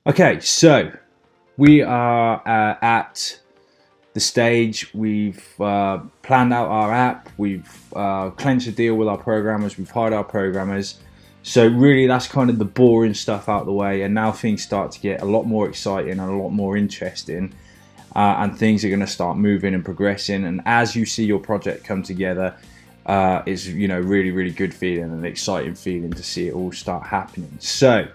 Okay, so we are at the stage. We've planned out our app. We've clenched a deal with our programmers. We've hired our programmers. So really, that's kind of the boring stuff out the way, and now things start to get a lot more exciting and a lot more interesting, and things are going to start moving and progressing. And as you see your project come together, it's really good feeling and an exciting feeling to see it all start happening. So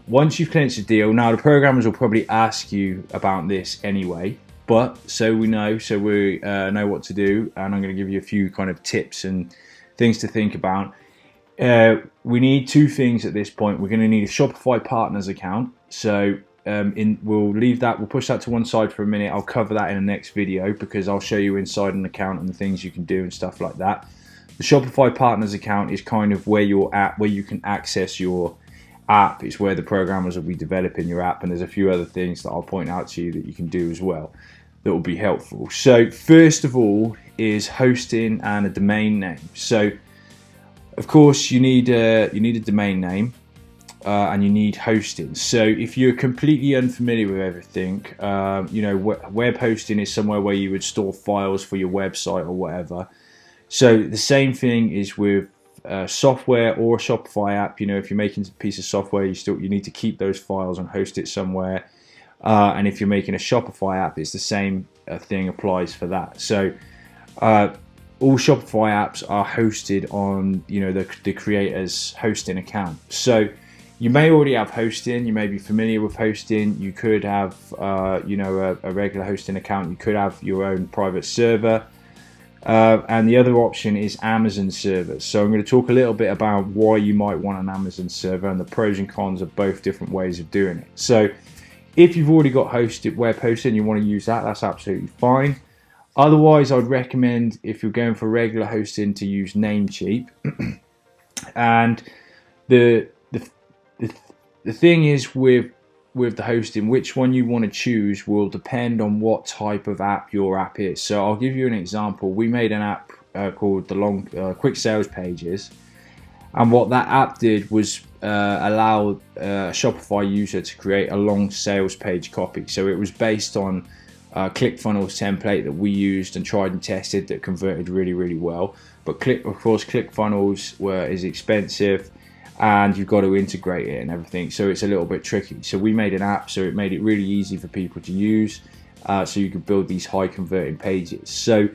once you've clinched a deal, now the programmers will probably ask you about this anyway, but so we know what to do, and I'm going to give you a few kind of tips and things to think about. We need two things at this point. We're going to need a Shopify partners account. So we'll push that to one side for a minute. I'll cover that in the next video because I'll show you inside an account and the things you can do and stuff like that. The Shopify partners account is kind of where you're at, where you can access your app. It's where the programmers will be developing your app, and there's a few other things that I'll point out to you that you can do as well that will be helpful. So first of all is hosting and a domain name. So of course you need a domain name and you need hosting. So if you're completely unfamiliar with everything, web hosting is somewhere where you would store files for your website or whatever. So the same thing is with software or a Shopify app. If you're making a piece of software, you need to keep those files and host it somewhere. And if you're making a Shopify app, it's the same thing applies for that. So all Shopify apps are hosted on the creator's hosting account. So you may already have hosting. You may be familiar with hosting. You could have a regular hosting account. You could have your own private server. And the other option is Amazon servers. So I'm going to talk a little bit about why you might want an Amazon server and the pros and cons of both different ways of doing it. So if you've already got web hosting and you want to use that, that's absolutely fine. Otherwise, I'd recommend, if you're going for regular hosting, to use Namecheap. And the thing is with the hosting, which one you want to choose will depend on what type of app your app is. So I'll give you an example. We made an app called the Quick Sales Pages, and what that app did was allow a Shopify user to create a long sales page copy. So it was based on ClickFunnels template that we used and tried and tested that converted really well. But ClickFunnels is expensive, and you've got to integrate it and everything, so it's a little bit tricky. So we made an app, so it made it really easy for people to use, so you could build these high converting pages. So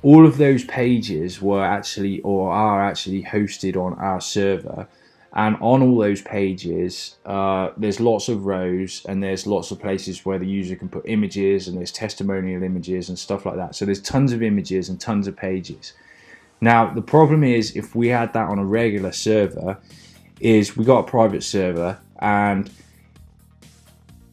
all of those pages are actually hosted on our server, and on all those pages there's lots of rows, and there's lots of places where the user can put images, and there's testimonial images and stuff like that. So there's tons of images and tons of pages. Now the problem is, if we had that on a regular server, is we got a private server, and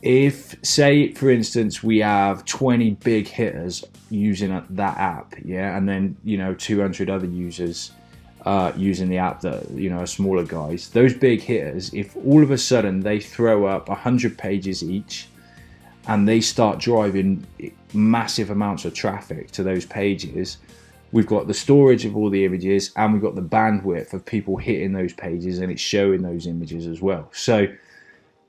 if, say for instance, we have 20 big hitters using that app, and then 200 other users using the app that are smaller guys, those big hitters, if all of a sudden they throw up 100 pages each and they start driving massive amounts of traffic to those pages, we've got the storage of all the images, and we've got the bandwidth of people hitting those pages, and it's showing those images as well. So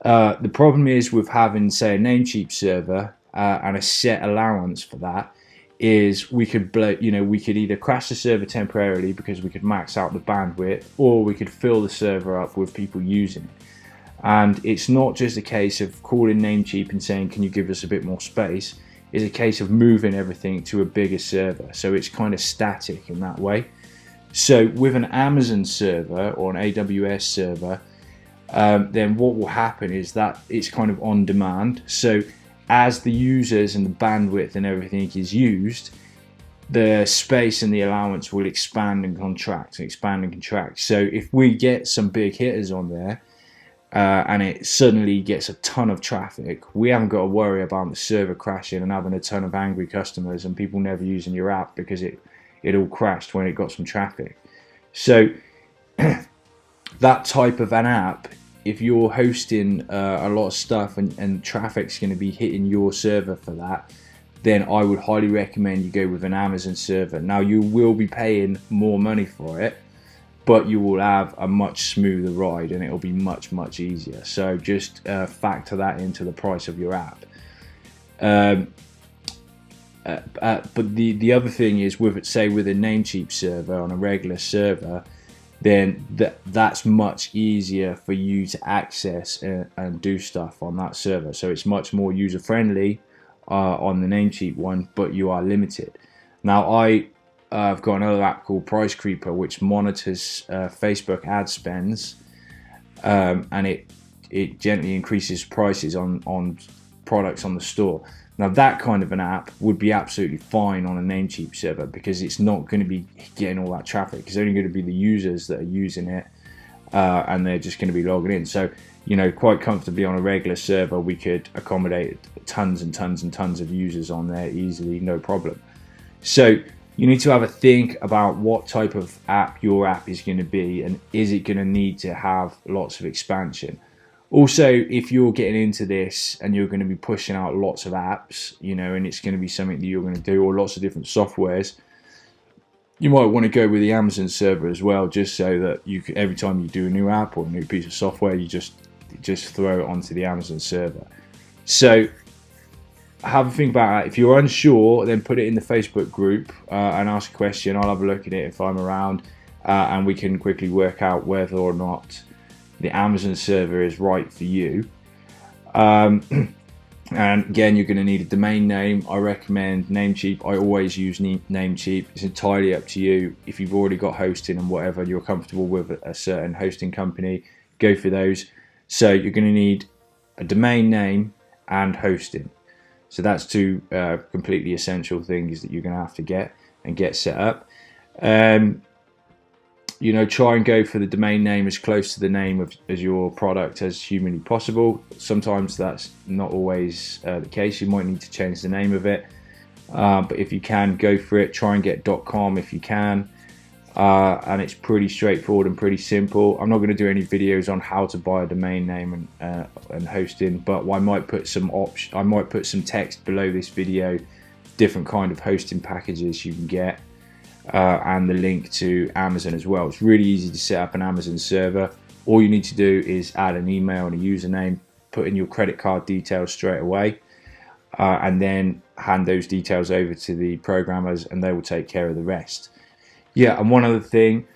the problem is with having, say, a Namecheap server and a set allowance for that, is we could either crash the server temporarily because we could max out the bandwidth, or we could fill the server up with people using it. And it's not just a case of calling Namecheap and saying, can you give us a bit more space? It's a case of moving everything to a bigger server, so it's kind of static in that way. So with an Amazon server or an AWS server, then what will happen is that it's kind of on demand. So as the users and the bandwidth and everything is used, the space and the allowance will expand and contract. So if we get some big hitters on there, and it suddenly gets a ton of traffic, we haven't got to worry about the server crashing and having a ton of angry customers and people never using your app because it all crashed when it got some traffic. So that type of an app, if you're hosting a lot of stuff and traffic's going to be hitting your server for that, then I would highly recommend you go with an Amazon server. Now you will be paying more money for it, but you will have a much smoother ride and it'll be much easier. So just factor that into the price of your app. But the other thing is, with say with a Namecheap server on a regular server, then that's much easier for you to access and do stuff on that server. So it's much more user friendly on the Namecheap one, but you are limited. Now I've got another app called Price Creeper, which monitors Facebook ad spends, and it gently increases prices on products on the store. Now that kind of an app would be absolutely fine on a Namecheap server, because it's not going to be getting all that traffic. It's only going to be the users that are using it, and they're just going to be logging in. So, you know, quite comfortably on a regular server, we could accommodate tons and tons of users on there easily, no problem. So you need to have a think about what type of app your app is going to be, and is it going to need to have lots of expansion. Also, if you're getting into this and you're going to be pushing out lots of apps, you know, and it's going to be something that you're going to do, or lots of different softwares, you might want to go with the Amazon server as well, just so that you can, every time you do a new app or a new piece of software, you just throw it onto the Amazon server. So have a think about that. If you're unsure, then put it in the Facebook group and ask a question. I'll have a look at it if I'm around, and we can quickly work out whether or not the Amazon server is right for you. And again, you're going to need a domain name. I recommend Namecheap. I always use Namecheap. It's entirely up to you. If you've already got hosting and whatever, you're comfortable with a certain hosting company, go for those. So you're going to need a domain name and hosting. So that's two completely essential things that you're going to have to get and get set up. You know, try and go for the domain name as close to the name as your product as humanly possible. Sometimes that's not always the case. You might need to change the name of it, but if you can, go for it. Try and get .com if you can, and it's pretty straightforward and pretty simple. I'm not going to do any videos on how to buy a domain name and hosting, but I might put some text below this video, different kind of hosting packages you can get. And the link to Amazon as well. It's really easy to set up an Amazon server. All you need to do is add an email and a username, put in your credit card details straight away, and then hand those details over to the programmers and they will take care of the rest. Yeah, and one other thing,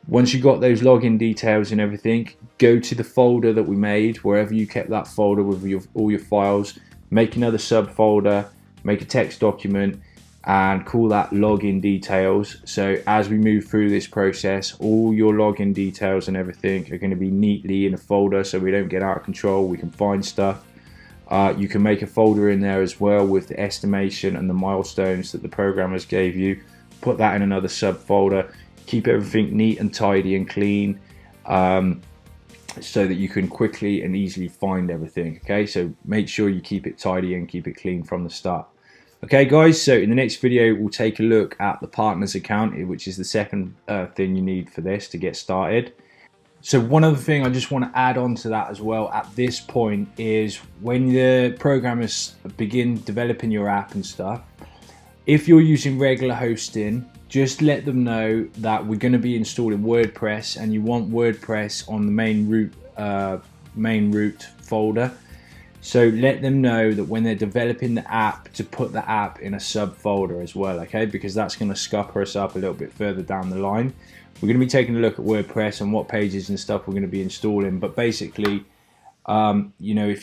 once you got those login details and everything, go to the folder that we made, wherever you kept that folder with all your files, make another subfolder, make a text document, and call that login details. So as we move through this process, all your login details and everything are going to be neatly in a folder, so we don't get out of control. We can find stuff. You can make a folder in there as well with the estimation and the milestones that the programmers gave you. Put that in another subfolder. Keep everything neat and tidy and clean, so that you can quickly and easily find everything. Okay, so make sure you keep it tidy and keep it clean from the start. Okay guys, so in the next video we'll take a look at the partners account, which is the second thing you need for this to get started. So one other thing I just want to add on to that as well at this point is, when the programmers begin developing your app and stuff, if you're using regular hosting, just let them know that we're going to be installing WordPress and you want WordPress on the main root folder. So let them know that when they're developing the app, to put the app in a subfolder as well, okay? Because that's going to scupper us up a little bit further down the line. We're going to be taking a look at WordPress and what pages and stuff we're going to be installing. But basically, you know,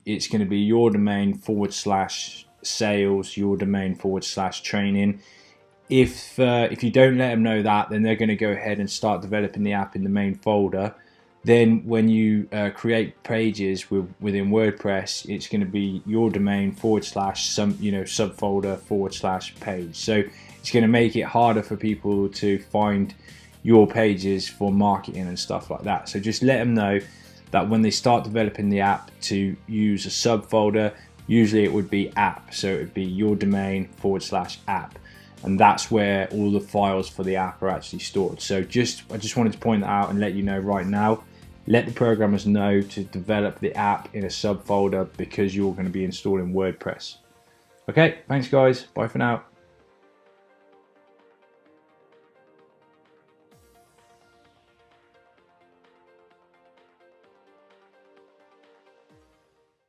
it's going to be your domain /sales, your domain /training. If you don't let them know that, then they're going to go ahead and start developing the app in the main folder. Then when you create pages within WordPress, it's going to be your domain / some, you know, subfolder / page. So it's going to make it harder for people to find your pages for marketing and stuff like that. So just let them know that when they start developing the app, to use a subfolder. Usually it would be app, so it would be your domain / app. And that's where all the files for the app are actually stored. So I just wanted to point that out and let you know right now. Let the programmers know to develop the app in a subfolder, because you're going to be installing WordPress. Okay, thanks guys. Bye for now.